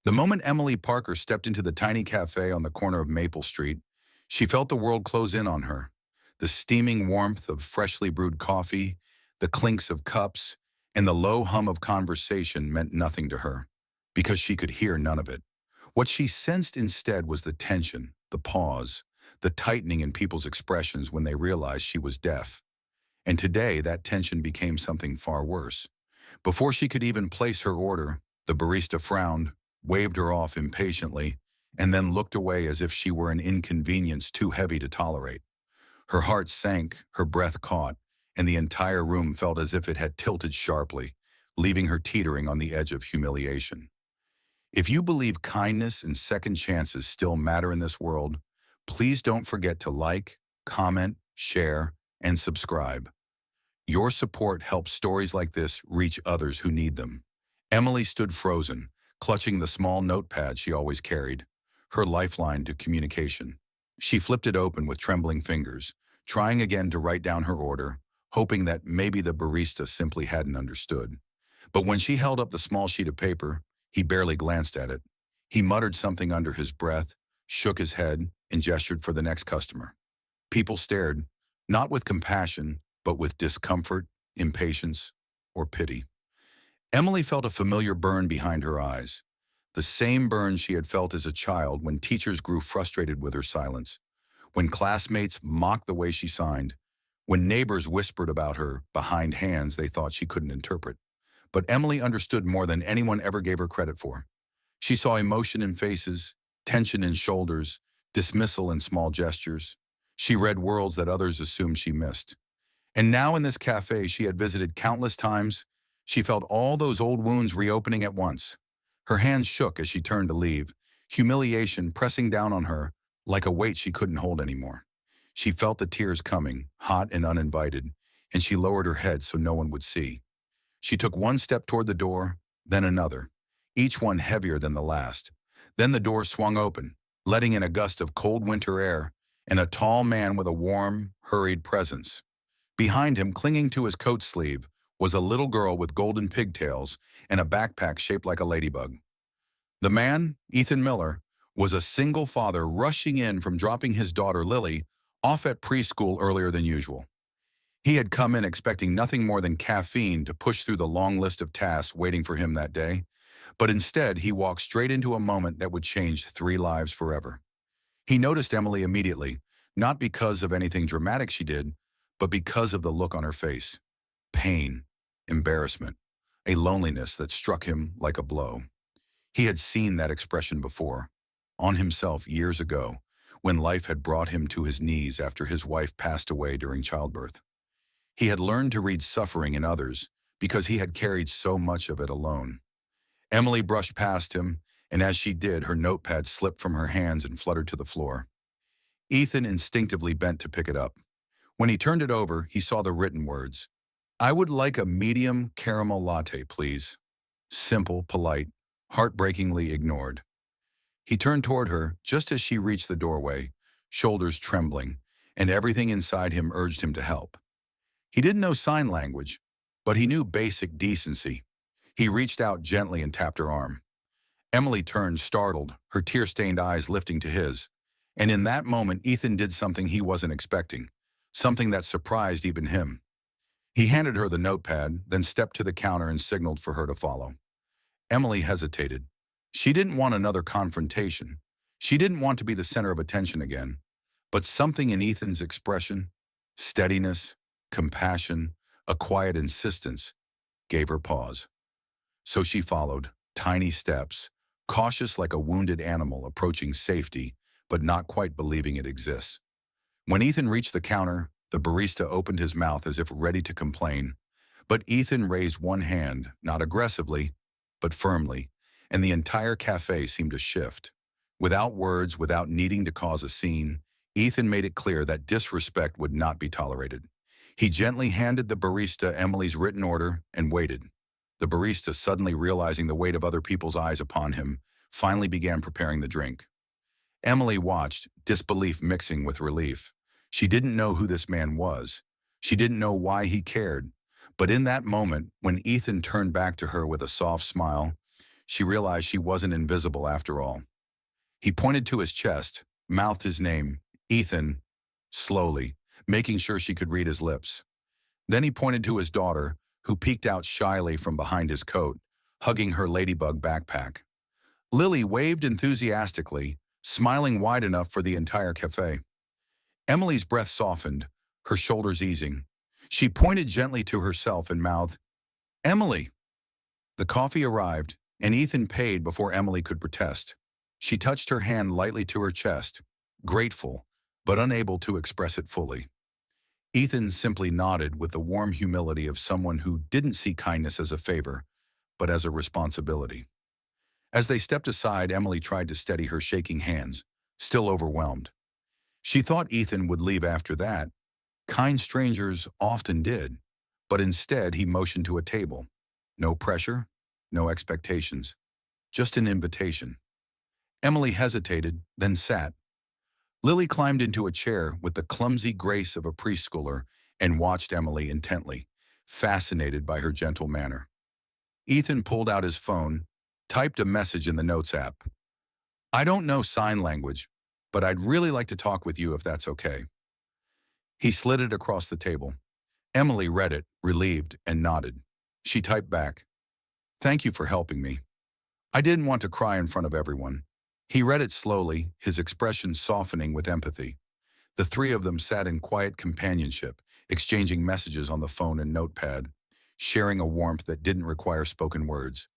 The moment Emily Parker stepped into the tiny cafe on the corner of Maple Street, she felt the world close in on her. The steaming warmth of freshly brewed coffee, the clinks of cups, and the low hum of conversation meant nothing to her, because she could hear none of it. What she sensed instead was the tension, the pause, the tightening in people's expressions when they realized she was deaf. And today, that tension became something far worse. Before she could even place her order, the barista frowned, waved her off impatiently, and then looked away as if she were an inconvenience too heavy to tolerate. Her heart sank, her breath caught, and the entire room felt as if it had tilted sharply, leaving her teetering on the edge of humiliation. If you believe kindness and second chances still matter in this world, please don't forget to like, comment, share, and subscribe. Your support helps stories like this reach others who need them. Emily stood frozen, clutching the small notepad she always carried, her lifeline to communication. She flipped it open with trembling fingers, trying again to write down her order, hoping that maybe the barista simply hadn't understood. But when she held up the small sheet of paper, he barely glanced at it. He muttered something under his breath, shook his head, and gestured for the next customer. People stared, not with compassion, but with discomfort, impatience, or pity. Emily felt a familiar burn behind her eyes, the same burn she had felt as a child when teachers grew frustrated with her silence, when classmates mocked the way she signed, when neighbors whispered about her behind hands they thought she couldn't interpret. But Emily understood more than anyone ever gave her credit for. She saw emotion in faces, tension in shoulders, dismissal in small gestures. She read worlds that others assumed she missed. And now in this cafe she had visited countless times, she felt all those old wounds reopening at once. Her hands shook as she turned to leave, humiliation pressing down on her like a weight she couldn't hold anymore. She felt the tears coming, hot and uninvited, and she lowered her head so no one would see. She took one step toward the door, then another, each one heavier than the last. Then the door swung open, letting in a gust of cold winter air and a tall man with a warm, hurried presence. Behind him, clinging to his coat sleeve, was a little girl with golden pigtails and a backpack shaped like a ladybug. The man, Ethan Miller, was a single father rushing in from dropping his daughter Lily off at preschool earlier than usual. He had come in expecting nothing more than caffeine to push through the long list of tasks waiting for him that day, but instead he walked straight into a moment that would change 3 lives forever. He noticed Emily immediately, not because of anything dramatic she did, but because of the look on her face. Pain, embarrassment, a loneliness that struck him like a blow. He had seen that expression before, on himself years ago, when life had brought him to his knees after his wife passed away during childbirth. He had learned to read suffering in others because he had carried so much of it alone. Emily brushed past him, and as she did, her notepad slipped from her hands and fluttered to the floor. Ethan instinctively bent to pick it up. When he turned it over, he saw the written words. "I would like a medium caramel latte, please." Simple, polite, heartbreakingly ignored. He turned toward her just as she reached the doorway, shoulders trembling, and everything inside him urged him to help. He didn't know sign language, but he knew basic decency. He reached out gently and tapped her arm. Emily turned, startled, her tear-stained eyes lifting to his. And in that moment, Ethan did something he wasn't expecting, something that surprised even him. He handed her the notepad, then stepped to the counter and signaled for her to follow. Emily hesitated. She didn't want another confrontation. She didn't want to be the center of attention again. But something in Ethan's expression, steadiness, compassion, a quiet insistence, gave her pause. So she followed, tiny steps, cautious like a wounded animal approaching safety, but not quite believing it exists. When Ethan reached the counter, the barista opened his mouth as if ready to complain, but Ethan raised one hand, not aggressively, but firmly, and the entire cafe seemed to shift. Without words, without needing to cause a scene, Ethan made it clear that disrespect would not be tolerated. He gently handed the barista Emily's written order and waited. The barista, suddenly realizing the weight of other people's eyes upon him, finally began preparing the drink. Emily watched, disbelief mixing with relief. She didn't know who this man was. She didn't know why he cared. But in that moment, when Ethan turned back to her with a soft smile, She realized she wasn't invisible after all. He pointed to his chest, mouthed his name, Ethan, slowly, making sure she could read his lips. Then he pointed to his daughter, who peeked out shyly from behind his coat, hugging her ladybug backpack. Lily waved enthusiastically, smiling wide enough for the entire cafe. Emily's breath softened, her shoulders easing. She pointed gently to herself and mouthed, "Emily." The coffee arrived, and Ethan paid before Emily could protest. She touched her hand lightly to her chest, grateful, but unable to express it fully. Ethan simply nodded with the warm humility of someone who didn't see kindness as a favor, but as a responsibility. As they stepped aside, Emily tried to steady her shaking hands, still overwhelmed. She thought Ethan would leave after that. Kind strangers often did, but instead he motioned to a table. No pressure, no expectations, just an invitation. Emily hesitated, then sat. Lily climbed into a chair with the clumsy grace of a preschooler and watched Emily intently, fascinated by her gentle manner. Ethan pulled out his phone, typed a message in the Notes app. "I don't know sign language, but I'd really like to talk with you if that's okay." He slid it across the table. Emily read it, relieved, and nodded. She typed back, "Thank you for helping me. I didn't want to cry in front of everyone." He read it slowly, his expression softening with empathy. The three of them sat in quiet companionship, exchanging messages on the phone and notepad, sharing a warmth that didn't require spoken words.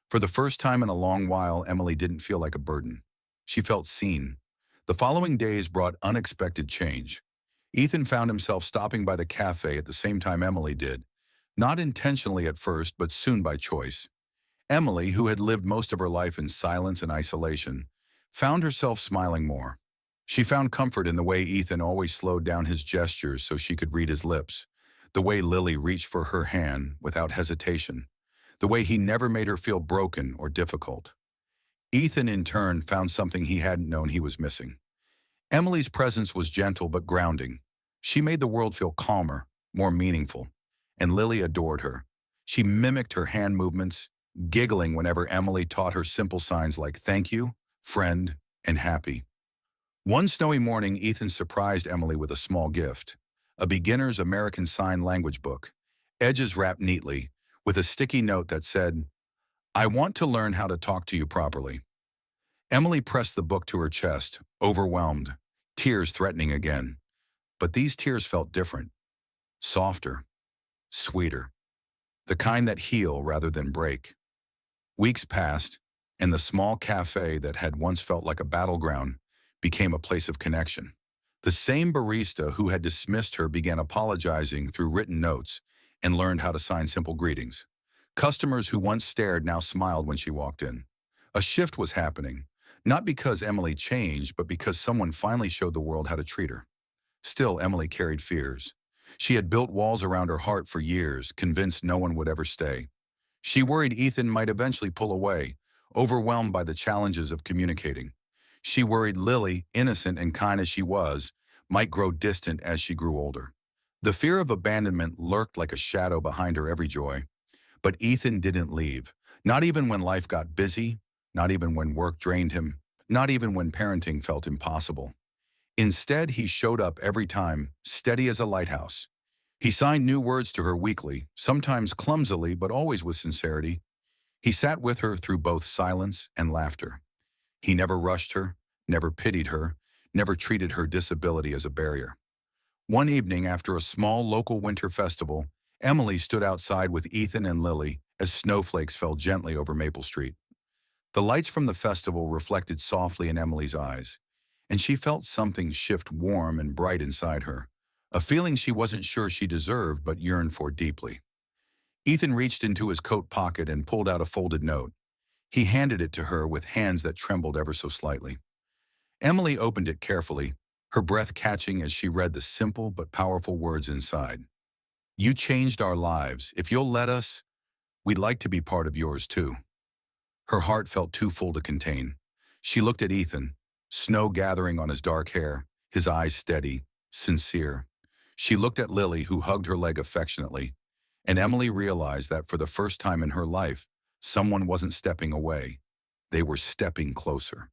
For the first time in a long while, Emily didn't feel like a burden. She felt seen. The following days brought unexpected change. Ethan found himself stopping by the cafe at the same time Emily did, not intentionally at first, but soon by choice. Emily, who had lived most of her life in silence and isolation, found herself smiling more. She found comfort in the way Ethan always slowed down his gestures so she could read his lips, the way Lily reached for her hand without hesitation, the way he never made her feel broken or difficult. Ethan, in turn, found something he hadn't known he was missing. Emily's presence was gentle but grounding. She made the world feel calmer, more meaningful, and Lily adored her. She mimicked her hand movements, giggling whenever Emily taught her simple signs like thank you, friend, and happy. One snowy morning, Ethan surprised Emily with a small gift, a beginner's American Sign Language book, edges wrapped neatly, with a sticky note that said, "I want to learn how to talk to you properly." Emily pressed the book to her chest, overwhelmed, tears threatening again. But these tears felt different, softer, sweeter, the kind that heal rather than break. Weeks passed, and the small cafe that had once felt like a battleground became a place of connection. The same barista who had dismissed her began apologizing through written notes and learned how to sign simple greetings. Customers who once stared now smiled when she walked in. A shift was happening, not because Emily changed, but because someone finally showed the world how to treat her. Still, Emily carried fears. She had built walls around her heart for years, convinced no one would ever stay. She worried Ethan might eventually pull away, overwhelmed by the challenges of communicating. She worried Lily, innocent and kind as she was, might grow distant as she grew older. The fear of abandonment lurked like a shadow behind her every joy. But Ethan didn't leave, not even when life got busy, not even when work drained him, not even when parenting felt impossible. Instead, he showed up every time, steady as a lighthouse. He signed new words to her weekly, sometimes clumsily but always with sincerity. He sat with her through both silence and laughter. He never rushed her, never pitied her, never treated her disability as a barrier. One evening after a small local winter festival, Emily stood outside with Ethan and Lily as snowflakes fell gently over Maple Street. The lights from the festival reflected softly in Emily's eyes, and she felt something shift warm and bright inside her, a feeling she wasn't sure she deserved but yearned for deeply. Ethan reached into his coat pocket and pulled out a folded note. He handed it to her with hands that trembled ever so slightly. Emily opened it carefully, her breath catching as she read the simple but powerful words inside. "You changed our lives. If you'll let us, we'd like to be part of yours too." Her heart felt too full to contain. She looked at Ethan, snow gathering on his dark hair, his eyes steady, sincere. She looked at Lily, who hugged her leg affectionately, and Emily realized that for the first time in her life, Someone wasn't stepping away. They were stepping closer.